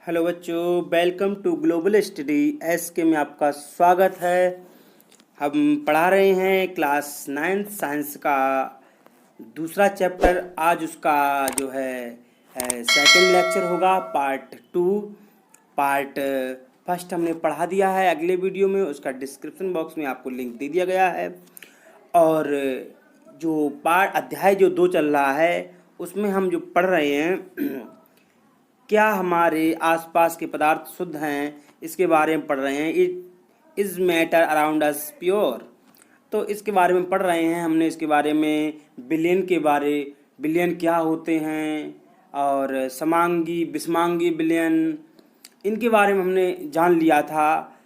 Hello बच्चों, welcome to Global Study S K में आपका स्वागत है। हम पढ़ा रहे हैं क्लास 9 साइंस का दूसरा चैप्टर। आज उसका जो है सेकंड लेक्चर होगा, पार्ट 2। पार्ट फर्स्ट हमने पढ़ा दिया है अगले वीडियो में, उसका डिस्क्रिप्शन बॉक्स में आपको लिंक दे दिया गया है। और जो पार्ट अध्याय जो 2 चल रहा है उसमें हम जो पढ़ रहे हैं क्या हमारे आसपास के पदार्थ शुद्ध हैं, इसके बारे में पढ़ रहे हैं। It is matter around us pure, तो इसके बारे में पढ़ रहे हैं। हमने इसके बारे में बिलियन क्या होते हैं और समांगी विषमांगी बिलियन, इनके बारे में हमने जान लिया था।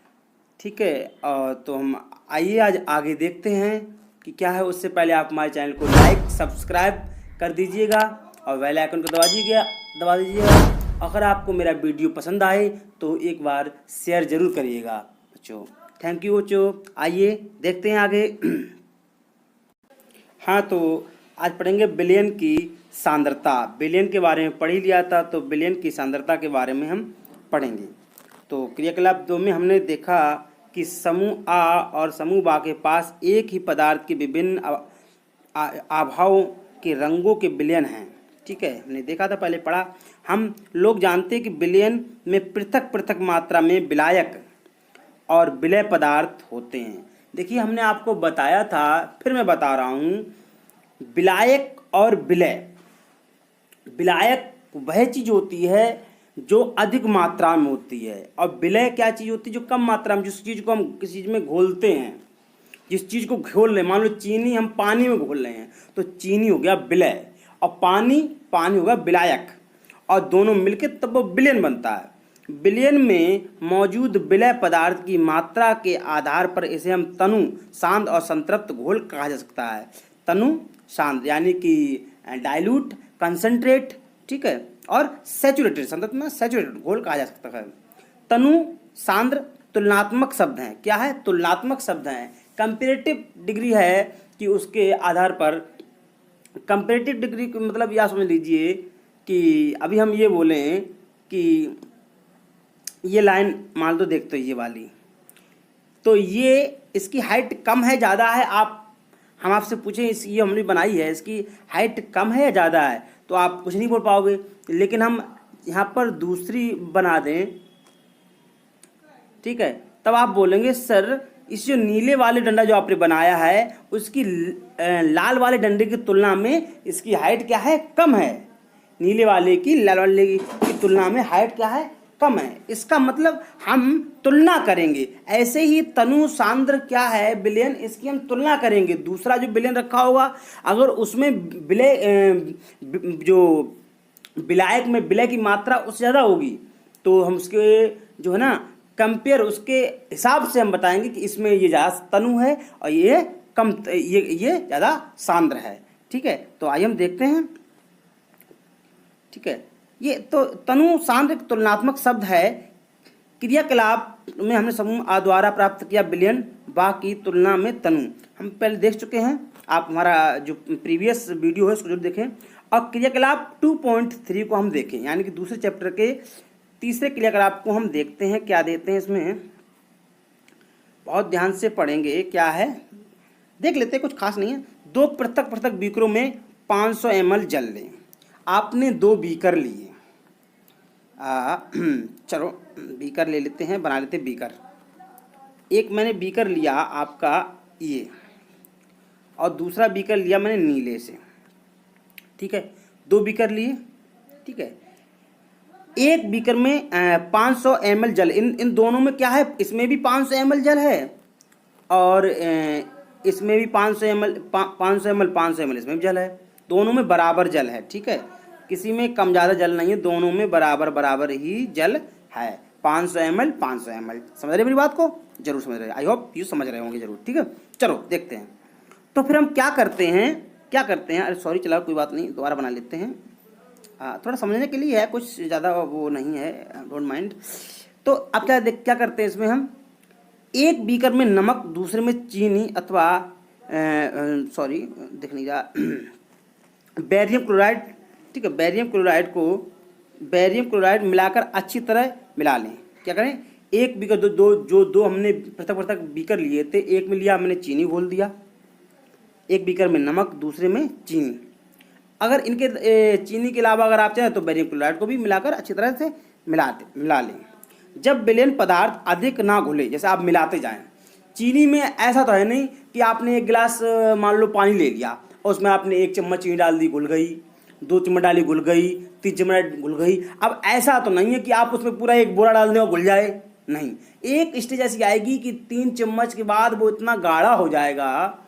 ठीक है, और तो हम आइए आज आगे देखते हैं कि क्या है। उससे पहले आप हमारे चैनल को लाइक सब्सक्राइब कर दीजिएगा और बेल आइकन को दबा दीजिएगा। अगर आपको मेरा वीडियो पसंद आए तो एक बार शेयर जरूर करिएगा बच्चों। थैंक यू बच्चों। आइए देखते हैं आगे। हाँ, तो आज पढ़ेंगे बिलियन की सांद्रता। बिलियन के बारे में पढ़ ही लिया था, तो बिलियन की सांद्रता के बारे में हम पढ़ेंगे। तो क्रियाकलाप 2 में हमने देखा कि समूह आ और समूह बा के पास एक ही पदार्थ के विभिन्न आभावों के रंगों के बिलियन हैं। ठीक है, हमने देखा था, पहले पढ़ा। हम लोग जानते हैं कि बिलियन में पृथक पृथक मात्रा में विलायक और विलय पदार्थ होते हैं। देखिए, हमने आपको बताया था, फिर मैं बता रहा हूँ, विलायक और विलय। विलायक वह चीज़ होती है जो अधिक मात्रा में होती है, और विलय क्या चीज़ होती है जो कम मात्रा में, जिस चीज़ को हम किसी चीज़ में घोलते हैं, जिस चीज़ को घोल रहे हैं। मान लो चीनी हम पानी में घोल रहे हैं तो चीनी हो गया विलय, और पानी हो गया विलायक, और दोनों मिलके तब वो बिलियन बनता है। बिलियन में मौजूद विलय पदार्थ की मात्रा के आधार पर इसे हम तनु, सांद्र और संतृप्त घोल कहा जा सकता है। तनु सांद्र यानी कि डाइल्यूट, कंसंट्रेट, ठीक है, और सैचुरेटेड, संतृप्त में सैचुरेटेड घोल कहा जा सकता है। तनु सांद्र तुलनात्मक शब्द हैं। क्या है? तुलनात्मक शब्द हैं। कंपेरेटिव डिग्री है कि उसके आधार पर, कंपेरेटिव डिग्री का मतलब यह समझ लीजिए कि अभी हम ये बोलें कि ये लाइन मान लो, देखते ये वाली, तो ये इसकी हाइट कम है ज़्यादा है। हम आपसे पूछें, ये हमने बनाई है, इसकी हाइट कम है या ज़्यादा है, तो आप कुछ नहीं बोल पाओगे। लेकिन हम यहाँ पर दूसरी बना दें, ठीक है, तब आप बोलेंगे सर इस जो नीले वाले डंडा जो आपने बनाया है उसकी लाल वाले डंडे की तुलना में इसकी हाइट क्या है? कम है। नीले वाले की लाल वाले की तुलना में हाइट क्या है? कम है। इसका मतलब हम तुलना करेंगे। ऐसे ही तनु सांद्र क्या है? बिलियन, इसकी हम तुलना करेंगे। दूसरा जो बिलियन रखा होगा, अगर उसमें जो विलायक में विलय की मात्रा उससे ज़्यादा होगी तो हम उसके जो है ना कंपेयर, उसके हिसाब से हम बताएंगे कि इसमें ये ज़्यादा तनु है और ये कम, ये ज़्यादा सांद्र है। ठीक है, तो आइए हम देखते हैं। ठीक है, ये तो तनु सांद्र तुलनात्मक शब्द है। क्रियाकलाप में हमने समूह आ द्वारा प्राप्त किया बिलियन, बा की तुलना में तनु, हम पहले देख चुके हैं। आप हमारा जो प्रीवियस वीडियो है उसको जरूर देखें। और क्रियाकलाप 2.3 को हम देखें, यानी कि दूसरे चैप्टर के तीसरे क्रियाकलाप को हम देखते हैं। क्या देते हैं इसमें, बहुत ध्यान से पढ़ेंगे। क्या है देख लेते हैं, कुछ खास नहीं है। 2 पृथक पृथक बीकरों में 500 ml जल लें। आपने 2 बीकर लिए, चलो बीकर ले लेते हैं, बना लेते हैं बीकर। एक मैंने बीकर लिया आपका ये, और दूसरा बीकर लिया मैंने नीले से। ठीक है, 2 बीकर लिए। ठीक है, एक बीकर में 500 ml जल, इन दोनों में क्या है? इसमें भी 500 ml जल है और इसमें भी 500 ml इसमें भी जल है। दोनों में बराबर जल है। ठीक है, किसी में कम ज़्यादा जल नहीं है, दोनों में बराबर ही जल है। 500 ml समझ रहे मेरी बात को? जरूर समझ रहे, आई होप यू समझ रहे होंगे जरूर। ठीक है, चलो देखते हैं। तो फिर हम क्या करते हैं, अरे सॉरी, चला कोई बात नहीं, दोबारा बना लेते हैं। थोड़ा समझने के लिए है, कुछ ज़्यादा वो नहीं है, डोंट माइंड। तो अब क्या करते हैं इसमें हम, एक बीकर में नमक, दूसरे में चीनी अथवा सॉरी दिख नहीं रहा, बेरियम क्लोराइड। ठीक है, बेरियम क्लोराइड को बेरियम क्लोराइड मिलाकर अच्छी तरह मिला लें। क्या करें, एक बीकर दो हमने पृथक पृथक बीकर लिए थे, एक में लिया हमने चीनी घोल दिया, एक बीकर में नमक, दूसरे में चीनी। अगर इनके चीनी के अलावा अगर आप चाहें तो बेरियम क्लोराइड को भी मिलाकर अच्छी तरह से मिला लें। जब विलयन पदार्थ अधिक ना घुले, जैसे आप मिलाते जाएं, चीनी में ऐसा तो है नहीं कि आपने एक गिलास मान लो पानी ले लिया और उसमें आपने 1 चम्मच चीनी डाल दी, घुल गई, 2 चम्मच डाली, घुल गई, 3 चम्मच घुल गई। अब ऐसा तो नहीं है कि आप उसमें पूरा एक बोरा डाल दें और घुल जाए, नहीं। एक स्टेज ऐसी आएगी कि 3 चम्मच के बाद वो इतना गाढ़ा हो जाएगा,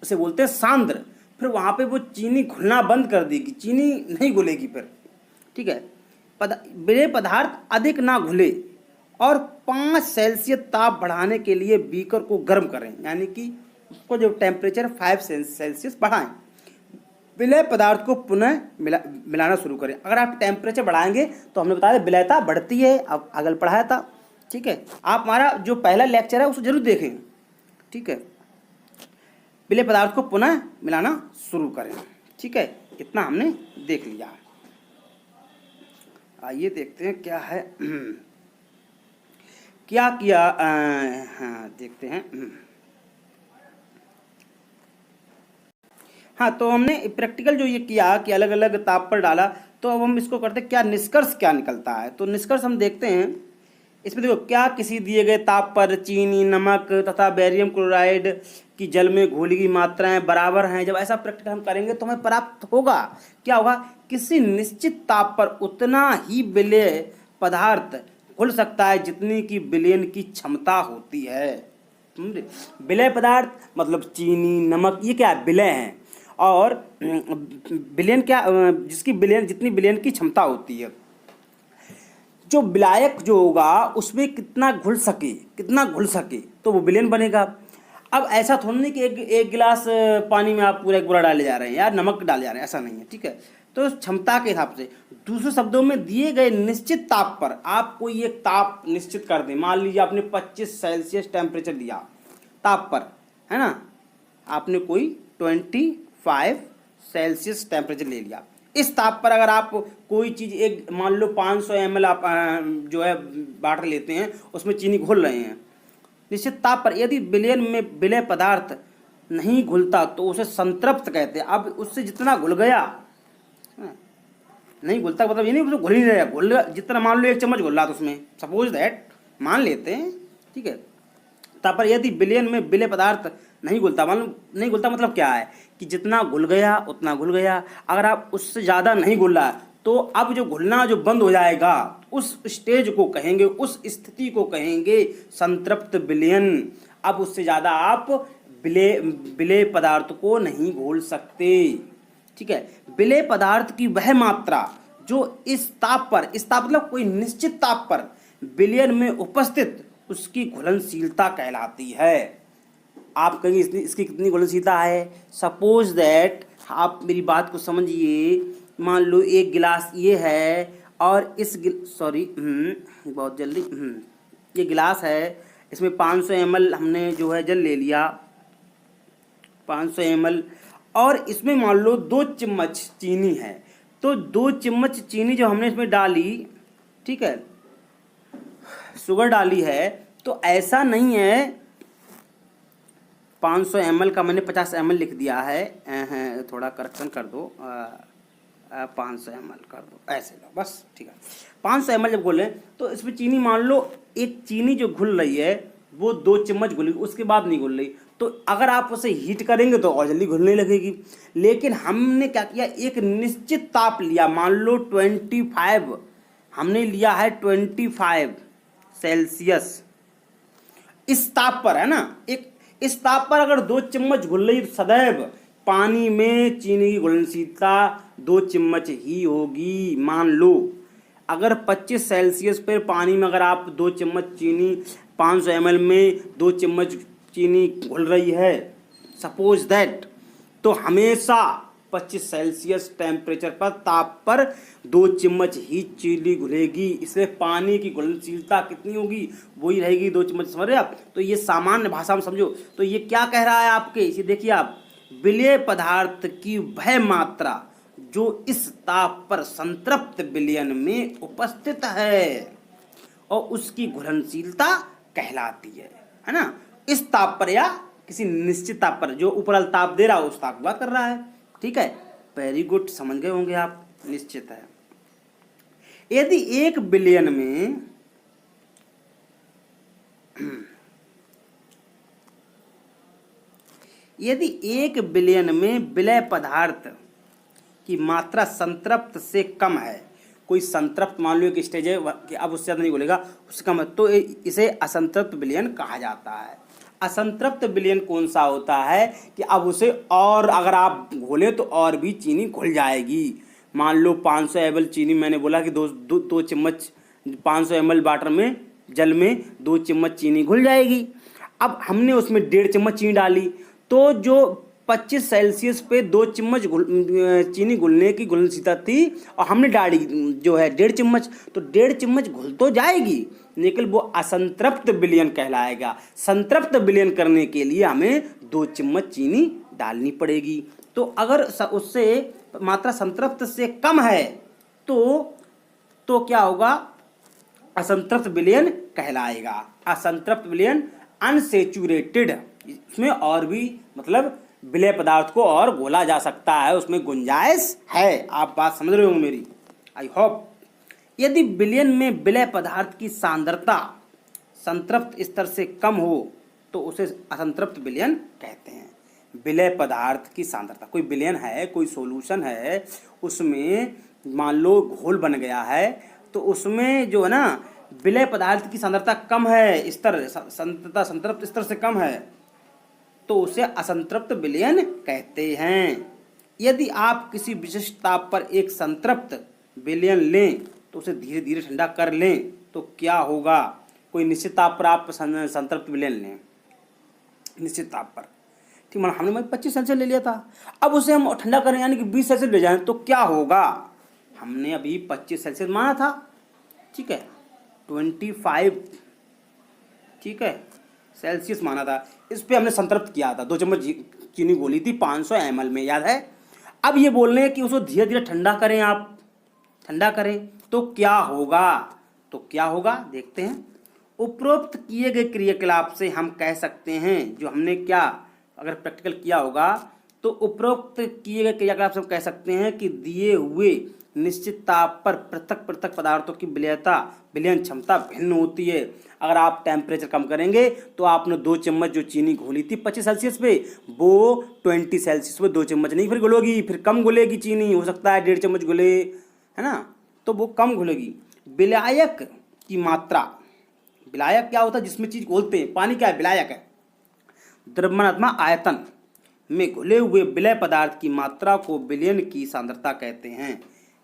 उसे बोलते हैं सांद्र। फिर वहाँ पे वो चीनी घुलना बंद कर देगी, चीनी नहीं घुलेगी फिर। ठीक है, विलय पदार्थ अधिक ना घुले और 5 सेल्सियस ताप बढ़ाने के लिए बीकर को गर्म करें, यानी कि उसको जो टेम्परेचर 5 सेल्सियस बढ़ाएं। विलय पदार्थ को पुनः मिलाना शुरू करें। अगर आप टेम्परेचर बढ़ाएंगे तो हमने बताया विलयता बढ़ती है, अब अगल पढ़ाया था। ठीक है, आप हमारा जो पहला लेक्चर है उसको जरूर देखें। ठीक है, विलय पदार्थ को पुनः मिलाना शुरू करें। ठीक है, इतना हमने देख लिया। आइए देखते हैं क्या है, क्या किया। हाँ देखते हैं। हाँ, तो हमने प्रैक्टिकल जो ये किया कि अलग अलग ताप पर डाला, तो अब हम इसको करते क्या निष्कर्ष क्या निकलता है। तो निष्कर्ष हम देखते हैं इसमें। देखो, क्या किसी दिए गए ताप पर चीनी, नमक तथा बेरियम क्लोराइड की जल में घोली की मात्राएं बराबर हैं। जब ऐसा प्रैक्टिकल हम करेंगे तो हमें प्राप्त होगा, क्या होगा, किसी निश्चित ताप पर उतना ही विलय पदार्थ घुल सकता है जितनी की विलयन की क्षमता होती है। विलय पदार्थ मतलब चीनी, नमक, ये क्या है, विलय हैं। और विलयन क्या, जिसकी विलयन जितनी विलयन की क्षमता होती है, जो विलायक जो होगा उसमें कितना घुल सके तो वो विलयन बनेगा। अब ऐसा थोड़ा नहीं कि एक गिलास पानी में आप पूरा एक बोरा डाले जा रहे हैं या नमक डाले जा रहे हैं, ऐसा नहीं है। ठीक है, तो क्षमता के हिसाब से, दूसरे शब्दों में दिए गए निश्चित ताप पर आप कोई एक ताप निश्चित कर दें। मान लीजिए आपने 25 सेल्सियस टेम्परेचर दिया ताप पर, है ना, आपने कोई 25 सेल्सियस टेम्परेचर ले लिया। इस ताप पर अगर आप कोई चीज़ एक मान लो 500 ml आप जो है वाटर लेते हैं, उसमें चीनी घोल रहे हैं निश्चित ताप पर, यदि विलयन में विलय पदार्थ नहीं घुलता तो उसे संतृप्त कहते हैं। अब उससे जितना घुल गया, नहीं घुलता मतलब ये नहीं घुल ही नहीं रहा, घुल जितना मान लो 1 चम्मच घुल रहा तो उसमें, सपोज दैट मान लेते हैं। ठीक है, ताप पर यदि विलयन में विलय पदार्थ नहीं घुलता, मालूम नहीं घुलता मतलब क्या है कि जितना घुल गया उतना घुल गया। अगर आप उससे ज़्यादा नहीं घुल रहा तो अब जो घुलना जो बंद हो जाएगा, उस स्टेज को कहेंगे, उस स्थिति को कहेंगे संतृप्त विलयन। अब उससे ज़्यादा आप विलय पदार्थ को नहीं घोल सकते। ठीक है, विलय पदार्थ की वह मात्रा जो इस ताप मतलब कोई निश्चित ताप पर विलयन में उपस्थित, उसकी घुलनशीलता कहलाती है। आप कहेंगे इसकी कितनी घुलनशीलता है। सपोज दैट आप मेरी बात को समझिए, मान लो 1 गिलास ये है और इस बहुत जल्दी ये गिलास है, इसमें 500 ml हमने जो है जल ले लिया, 500 ml, और इसमें मान लो 2 चम्मच चीनी है। तो 2 चम्मच चीनी जो हमने इसमें डाली, ठीक है, शुगर डाली है, तो ऐसा नहीं है 500 ml का मैंने 50 ml लिख दिया है, थोड़ा करेक्शन कर दो, 500 ml कर दो, ऐसे लो बस। ठीक है, 500 ml जब घोलें तो इसमें चीनी मान लो, एक चीनी जो घुल रही है वो 2 चम्मच घुली, उसके बाद नहीं घुल रही, तो अगर आप उसे हीट करेंगे तो और जल्दी घुलने लगेगी। लेकिन हमने क्या किया, एक निश्चित ताप लिया, मान लो 25 हमने लिया है, 25 सेल्सियस इस ताप पर, है ना। इस ताप पर अगर 2 चम्मच घुल रही तो सदैव पानी में चीनी की घुलनशीलता 2 चम्मच ही होगी। मान लो अगर 25 सेल्सियस पर पानी में अगर आप 2 चम्मच चीनी, 500 ml में 2 चम्मच चीनी घुल रही है, सपोज दैट, तो हमेशा 25 सेल्सियस टेम्परेचर पर ताप पर 2 चम्मच ही चीनी घुलेगी। इसलिए पानी की घुलनशीलता कितनी होगी, वही रहेगी 2 चम्मच। समझ रहे आप। तो ये सामान्य भाषा में समझो। तो ये क्या कह रहा है आपके, इसे देखिए आप, विलय पदार्थ की वह मात्रा जो इस ताप पर संतृप्त विलयन में उपस्थित है और उसकी घुलनशीलता कहलाती है ना। इस ताप पर या किसी निश्चित ताप पर, जो ऊपर वाला ताप दे रहा है उस ताप की बात कर रहा है। ठीक है, वेरी गुड, समझ गए होंगे आप, निश्चित है। यदि एक विलयन में यदि एक विलयन में विलय पदार्थ की मात्रा संतृप्त से कम है, कोई संतृप्त मान लो एक स्टेज है कि अब उससे ज़्यादा नहीं घुलेगा, उससे कम है, तो इसे असंतृप्त विलयन कहा जाता है। असंतृप्त विलयन कौन सा होता है कि अब उसे और अगर आप घोले तो और भी चीनी घुल जाएगी। मान लो 500 ml चीनी, मैंने बोला कि दो चम्मच 500 ml वाटर में, जल में 2 चम्मच चीनी घुल जाएगी। अब हमने उसमें 1.5 चम्मच चीनी डाली, तो जो 25 सेल्सियस पे 2 चम्मच चीनी घुलने की घुलनशीलता थी और हमने डाली जो है 1.5 चम्मच, तो 1.5 चम्मच घुल तो जाएगी, लेकिन वो असंतृप्त विलयन कहलाएगा। संतृप्त विलयन करने के लिए हमें 2 चम्मच चीनी डालनी पड़ेगी। तो अगर उससे मात्रा संतृप्त से कम है तो क्या होगा, असंतृप्त विलयन कहलाएगा। असंतृप्त विलयन अनसेचुरेटेड, इसमें और भी मतलब विलय पदार्थ को और घोला जा सकता है, उसमें गुंजाइश है। आप बात समझ रहे हो मेरी, आई होप। यदि विलयन में विलय पदार्थ की सांद्रता संतृप्त स्तर से कम हो तो उसे असंतृप्त विलयन कहते हैं। विलय पदार्थ की सांद्रता, कोई विलयन है, कोई सॉल्यूशन है, उसमें मान लो घोल बन गया है, तो उसमें जो है ना विलय पदार्थ की सांद्रता कम है, स्तर संतृप्त स्तर से कम है, तो उसे असंतृप्त विलयन कहते हैं। यदि आप किसी विशिष्ट ताप पर एक संतृप्त विलयन लें तो उसे धीरे धीरे ठंडा कर लें तो क्या होगा। कोई निश्चित ताप पर आप संतृप्त विलयन लें, निश्चित ताप पर, ठीक, मतलब हमने 25 सेल्सियस ले लिया था, अब उसे हम ठंडा करें यानी कि 20 सेल्सियस ले जाएं तो क्या होगा। हमने अभी 25 सेल्सियस माना था, ठीक है, 25, ठीक है, सेल्सियस माना था, इस पे हमने संतृप्त किया था, 2 चम्मच चीनी घोली थी 500 ml में, याद है। अब ये बोल रहे हैं कि उसको धीरे धीरे ठंडा करें, आप ठंडा करें तो क्या होगा। तो क्या होगा देखते हैं। उपरोक्त किए गए क्रियाकलाप से हम कह सकते हैं, जो हमने क्या अगर प्रैक्टिकल किया होगा तो उपरोक्त किए गए क्रियाकलाप से हम कह सकते हैं कि दिए हुए निश्चित ताप पर पृथक पृथक पदार्थों की विलयन क्षमता भिन्न होती है। अगर आप टेम्परेचर कम करेंगे तो आपने 2 चम्मच जो चीनी घोली थी 25 सेल्सियस पे, वो 20 सेल्सियस पे 2 चम्मच नहीं फिर घुलेगी, फिर कम घुलेगी चीनी, हो सकता है 1.5 चम्मच घुले, है ना, तो वो कम घुलेगी। विलायक की मात्रा, विलायक क्या होता है जिसमें चीज घोलते हैं, पानी क्या है, विलायक है। द्रव्यमानात्मक आयतन में घुले हुए विलय पदार्थ की मात्रा को विलयन की सांद्रता कहते हैं,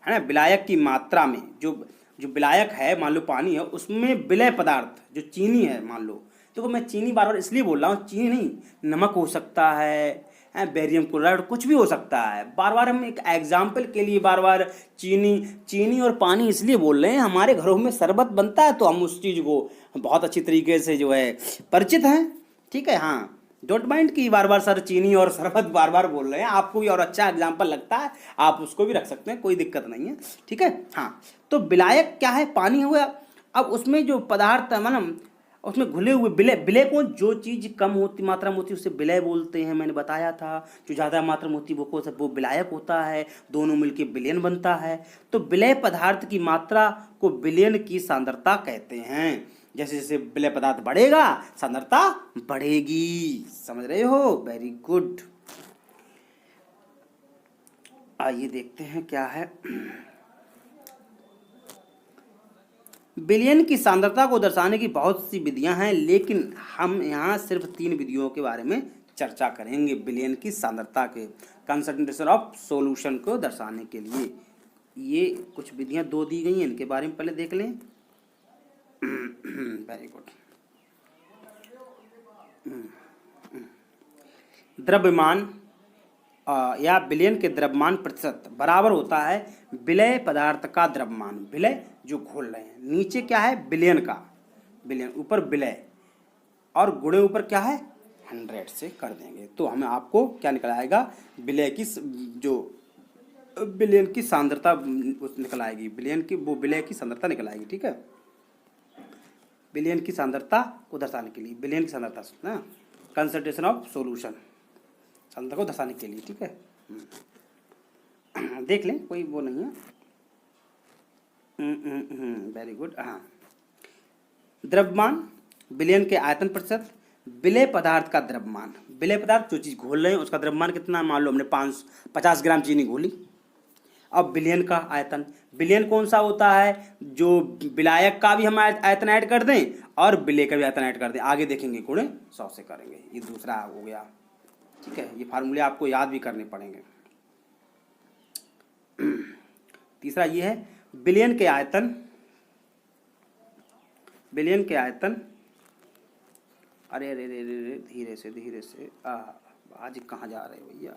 है ना। विलायक की मात्रा में जो विलायक है, मान लो पानी है, उसमें विलय पदार्थ जो चीनी है, मान लो, देखो मैं चीनी बार बार इसलिए बोल रहा हूँ, चीनी नहीं, नमक हो सकता है, बेरियम क्लोराइड, कुछ भी हो सकता है। बार बार हम एक एग्जाम्पल के लिए बार बार चीनी और पानी इसलिए बोल रहे हैं, हमारे घरों में शरबत बनता है तो हम उस चीज़ को बहुत अच्छी तरीके से जो है परिचित हैं, ठीक है। हाँ, डोंट माइंड कि बार बार सर चीनी और शरबत बार बार बोल रहे हैं, आपको भी और अच्छा एग्जाम्पल लगता है आप उसको भी रख सकते हैं, कोई दिक्कत नहीं है, ठीक है। हाँ, तो विलायक क्या है, पानी हुआ। अब उसमें जो पदार्थ है मतलब उसमें घुले हुए विलय को, जो चीज़ कम होती मात्रा में होती है उसे विलय बोलते हैं, मैंने बताया था। जो ज़्यादा मात्रा में होती है वो विलायक होता है, दोनों मिलके विलयन बनता है। तो विलय पदार्थ की मात्रा को विलयन की सांद्रता कहते हैं। जैसे जैसे विलय पदार्थ बढ़ेगा सांद्रता बढ़ेगी, समझ रहे हो, वेरी गुड। आइए देखते हैं क्या है। विलयन की सांद्रता को दर्शाने की बहुत सी विधियां हैं, लेकिन हम यहाँ सिर्फ 3 विधियों के बारे में चर्चा करेंगे विलयन की सांद्रता के कंसंट्रेशन ऑफ सॉल्यूशन को दर्शाने के लिए। ये कुछ विधियां 2 दी गई हैं, इनके बारे में पहले देख लें। Very good. द्रव्यमान या विलयन के द्रव्यमान प्रतिशत बराबर होता है विलय पदार्थ का द्रव्यमान, विलय जो घोल रहे हैं, नीचे क्या है विलयन का, विलयन ऊपर विलय, और गुणे ऊपर क्या है 100 से कर देंगे तो हमें आपको क्या निकल आएगा, विलय की जो विलयन की सांद्रता निकल आएगी, विलयन की वो विलय की सांद्रता निकल आएगी। ठीक है, विलयन की सांद्रता को दर्शाने के लिए, विलयन की सांद्रता ना, कंसंट्रेशन ऑफ सॉल्यूशन, सांद्रता को दर्शाने के लिए। ठीक है, देख लें, कोई वो नहीं है। Very good. हाँ, द्रव्यमान, विलयन के आयतन प्रतिशत, विलय पदार्थ का द्रव्यमान, विलय पदार्थ जो चीज़ घोल रहे हैं उसका द्रव्यमान कितना, मान लो हमने 50 ग्राम चीनी घोली। अब विलयन का आयतन, विलयन कौन सा होता है, जो विलायक का भी हम आयतन ऐड कर दें और विलय का भी आयतन ऐड कर दें, आगे देखेंगे गुणे 100 से करेंगे, ये दूसरा हो गया। ठीक है, ये फार्मूले आपको याद भी करने पड़ेंगे। तीसरा ये है विलयन के आयतन, विलयन के आयतन, अरे अरे अरे अरे धीरे से आज कहाँ जा रहे हो भैया,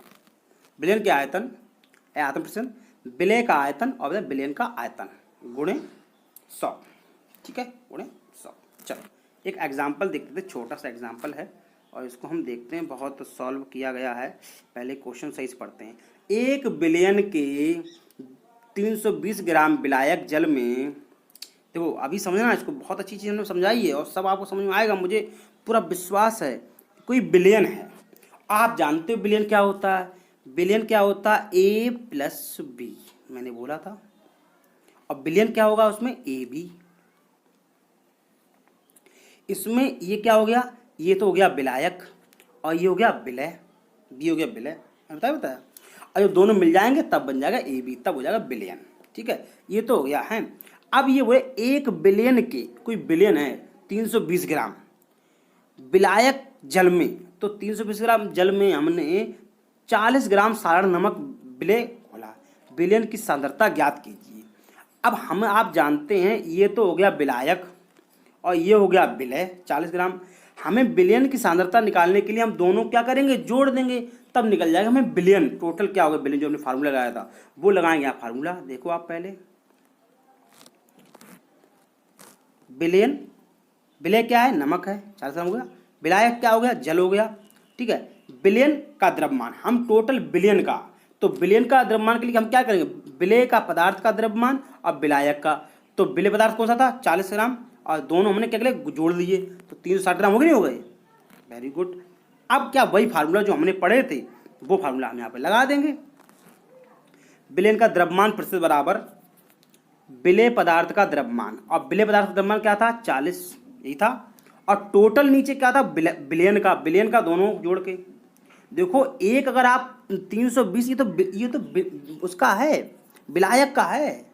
विलयन के आयतन, आयतन प्रतिशत, विलय का आयतन और विलयन का आयतन गुणे 100। ठीक है, गुणे 100। चलो एक एग्जाम्पल देखते थे, छोटा सा एग्जाम्पल है और इसको हम देखते हैं, बहुत सॉल्व किया गया है। पहले क्वेश्चन सही से पढ़ते हैं। एक विलयन के 320 ग्राम विलायक जल में, देखो अभी समझना, इसको बहुत अच्छी चीज़ हमने समझाई है और सब आपको समझ में आएगा, मुझे पूरा विश्वास है। कोई विलयन है, आप जानते हो विलयन क्या होता है, विलयन क्या होता है, A + B, मैंने बोला था। अब विलयन क्या होगा उसमें, AB, इसमें ये क्या हो गया, ये तो हो गया विलायक और ये हो गया विलय, B हो गया विलय, बताया। और जब दोनों मिल जाएंगे तब बन जाएगा AB, तब हो जाएगा विलयन। ठीक है, ये तो हो गया है। अब ये हुए एक विलयन के, कोई विलयन है 320 ग्राम विलायक जल में, तो 320 ग्राम जल में हमने 40 ग्राम साधारण नमक विलय घोला, विलयन की सांद्रता ज्ञात कीजिए। अब हम आप जानते हैं ये तो हो गया विलायक और ये हो गया विलय 40 ग्राम। हमें विलयन की सांद्रता निकालने के लिए हम दोनों क्या करेंगे, जोड़ देंगे, तब निकल जाएगा हमें विलयन। टोटल क्या होगा, विलयन जो हमने फार्मूला लगाया था वो लगाएंगे। आप फार्मूला देखो, आप पहले विलयन, विलय क्या है, नमक है 40 ग्राम हो गया, विलायक क्या हो गया, जल हो गया। ठीक है, विलयन का द्रव्यमान, हम टोटल विलयन का, तो विलयन का द्रव्यमान के लिए हम क्या करेंगे, विलय का पदार्थ का द्रव्यमान और विलायक का। तो विलय पदार्थ कौन सा था, 40 ग्राम, और दोनों हमने क्या करे, जोड़ दिए, तो 360 ग्राम हो गए, नहीं हो गए। Very good. अब क्या वही फार्मूला जो हमने पढ़े थे वो फार्मूला हम यहाँ पे लगा देंगे। विलयन का द्रव्यमान प्रतिशत बराबर विलय पदार्थ का द्रव्यमान, और विलय पदार्थ का द्रव्यमान क्या था, 40, यही था। और टोटल नीचे क्या था, विलयन का, विलयन का दोनों जोड़ के देखो। एक अगर आप 320, ये तो उसका है, विलायक का है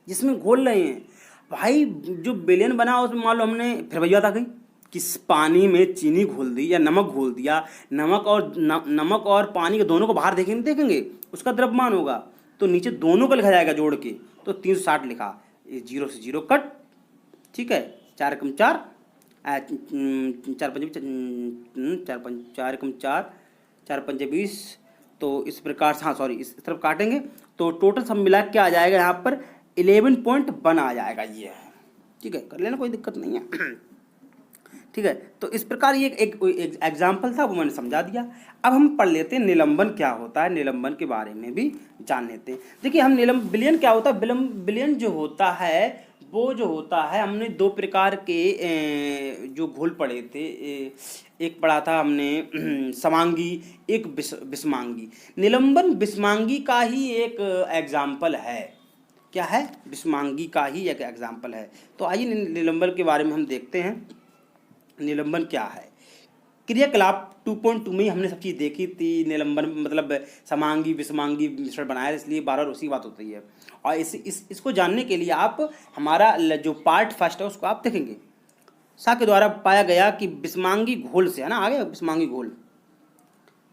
जिसमें घोल रहे हैं भाई। जो विलयन बना उसमें मान लो हमने फिर भैया था कहीं कि पानी में चीनी घोल दी या नमक घोल दिया, नमक और पानी के दोनों को बाहर देखेंगे उसका द्रव्यमान होगा, तो नीचे दोनों को लिखा जाएगा जोड़ के, तो 360 लिखा, 0 से 0 कट। ठीक है, 4 एकम 4, 4 पंजे 20, तो इस प्रकार से, हाँ सॉरी इस तरफ काटेंगे तो टोटल सब मिला के आ जाएगा यहाँ पर 11.1 आ जाएगा, ये है। ठीक है, कर लेना, कोई दिक्कत नहीं है। ठीक है, तो इस प्रकार ये एक एग्जाम्पल था, वो मैंने समझा दिया। अब हम पढ़ लेते हैं निलंबन क्या होता है, निलंबन के बारे में भी जान लेते हैं। देखिए हम विलयन क्या होता है, विलयन जो होता है वो जो होता है, हमने दो प्रकार के जो घोल पढ़े थे, एक पढ़ा था हमने समांगी, एक विषमांगी। निलंबन विषमांगी का ही एक एग्जाम्पल है। क्या है, विषमांगी का ही एक एग्जाम्पल है। तो आइए निलंबन के बारे में हम देखते हैं, निलंबन क्या है। क्रियाकलाप 2.2 में हमने सब चीज़ देखी थी। निलंबन मतलब समांगी विषमांगी मिश्रण बनाया, इसलिए बार बार उसी बात होती है। और इसको जानने के लिए आप हमारा जो पार्ट फर्स्ट है उसको आप देखेंगे। सा के द्वारा पाया गया कि विषमांगी घोल से, है ना, आगे विषमांगी घोल है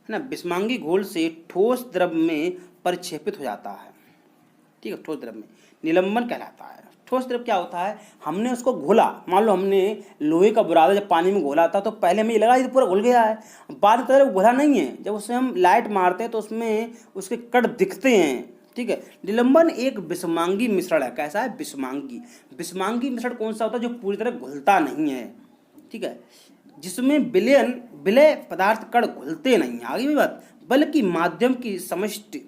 ना, विषमांगी घोल से ठोस द्रव में परिक्षेपित हो जाता है। ठीक है, ठोस द्रव में निलंबन कहलाता है। ठोस द्रव क्या होता है, हमने उसको घोला, मान लो हमने लोहे का बुरादा जब पानी में घोला था तो पहले हमें ये लगा ये पूरा घुल गया है, बाद में पता घोला नहीं है। जब उससे हम लाइट मारते हैं तो उसमें उसके कण दिखते हैं। ठीक है, निलंबन एक विषमांगी मिश्रण है। कैसा है, विषमांगी। विषमांगी मिश्रण कौन सा होता है, जो पूरी तरह घुलता नहीं है। ठीक है, जिसमें विलय पदार्थ कण घुलते नहीं है, आगे भी बात, बल्कि माध्यम की समष्टि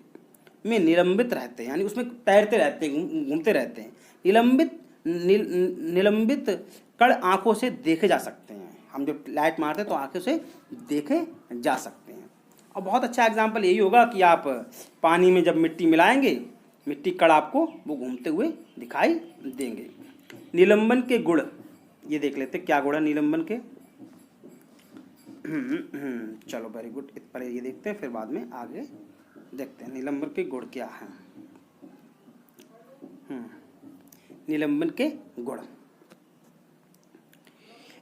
में निलंबित रहते हैं, यानी उसमें तैरते रहते हैं, घूमते रहते हैं। निलंबित कण आंखों से देखे जा सकते हैं। हम जब लाइट मारते हैं तो आंखों से देखे जा सकते हैं। और बहुत अच्छा एग्जाम्पल यही होगा कि आप पानी में जब मिट्टी मिलाएंगे, मिट्टी कण आपको वो घूमते हुए दिखाई देंगे। निलंबन के गुण ये देख लेते हैं, क्या गुण है निलंबन के। चलो वेरी गुड, इस पर ये देखते हैं, फिर बाद में आगे देखते हैं निलंबन के गुण क्या हैं। निलंबन के गुण,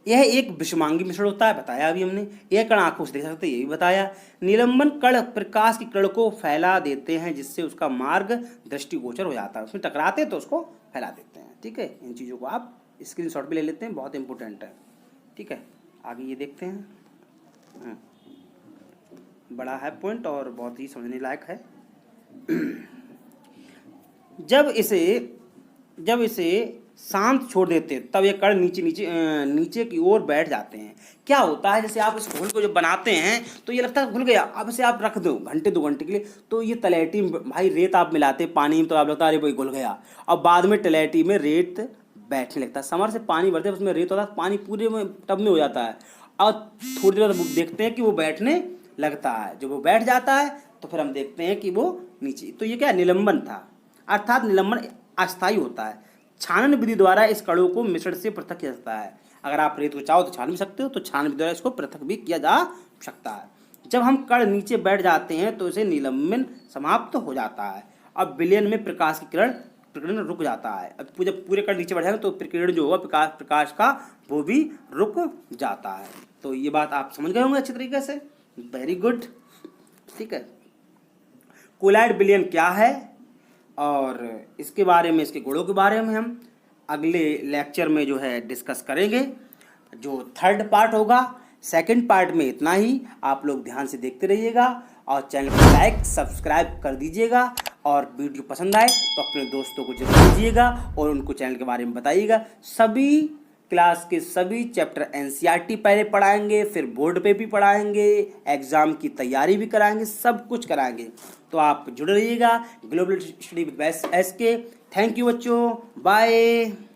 यह एक विषमांगी मिश्रण होता है, बताया अभी हमने। यह कण आंखों से देख सकते हैं, ये भी बताया। निलंबन कण प्रकाश की कण को फैला देते हैं, जिससे उसका मार्ग दृष्टिगोचर हो जाता है। उसमें टकराते हैं तो उसको फैला देते हैं। ठीक है, इन चीज़ों को आप स्क्रीनशॉट भी ले लेते हैं, बहुत इंपॉर्टेंट है। ठीक है, आगे ये देखते हैं। बड़ा है पॉइंट और बहुत ही समझने लायक है। जब इसे शांत छोड़ देते हैं तब ये कण नीचे की ओर बैठ जाते हैं। क्या होता है, जैसे आप इस घोल को जब बनाते हैं तो ये लगता है घुल गया, अब इसे आप रख दो घंटे 2 घंटे के लिए, तो ये तलैटी में भाई रेत आप मिलाते हैं पानी में तो आप लगता है अरे भाई घुल गया। अब बाद में तलैटी में रेत बैठने लगता है। समर से पानी भरते हैं उसमें रेत होता है, पानी पूरे में टब में हो जाता है। और थोड़ी देर बाद देखते हैं कि वो बैठने लगता है। जब वो बैठ जाता है तो फिर हम देखते हैं कि वो नीचे, तो ये क्या निलंबन था, अर्थात निलंबन अस्थायी होता है। छानन विधि द्वारा इस कणों को मिश्रण से पृथक किया जाता है। अगर आप रेत को चाहो तो छान भी सकते हो, तो छानन विधि द्वारा इसको पृथक भी किया जा सकता है। जब हम कण नीचे बैठ जाते हैं तो इसे निलंबन समाप्त हो जाता है। अब विलयन में प्रकाश की प्रकीर्णन रुक जाता है। अब जब पूरे कण नीचे बैठ जाएंगे तो प्रकीर्णन जो होगा प्रकाश का वो भी रुक जाता है। तो ये बात आप समझ गए होंगे अच्छी तरीके से, वेरी गुड। ठीक है, कोलॉइड विलयन क्या है और इसके बारे में, इसके गुणों के बारे में हम अगले लेक्चर में जो है डिस्कस करेंगे, जो 3rd पार्ट होगा। 2nd पार्ट में इतना ही, आप लोग ध्यान से देखते रहिएगा और चैनल को लाइक सब्सक्राइब कर दीजिएगा। और वीडियो पसंद आए तो अपने दोस्तों को जरूर दीजिएगा और उनको चैनल के बारे में बताइएगा। सभी क्लास के सभी चैप्टर एनसीईआरटी पहले पढ़ाएंगे, फिर बोर्ड पे भी पढ़ाएंगे, एग्जाम की तैयारी भी कराएंगे, सब कुछ कराएंगे। तो आप जुड़े रहिएगा Global Study with SK. Thank you बच्चों, बाय।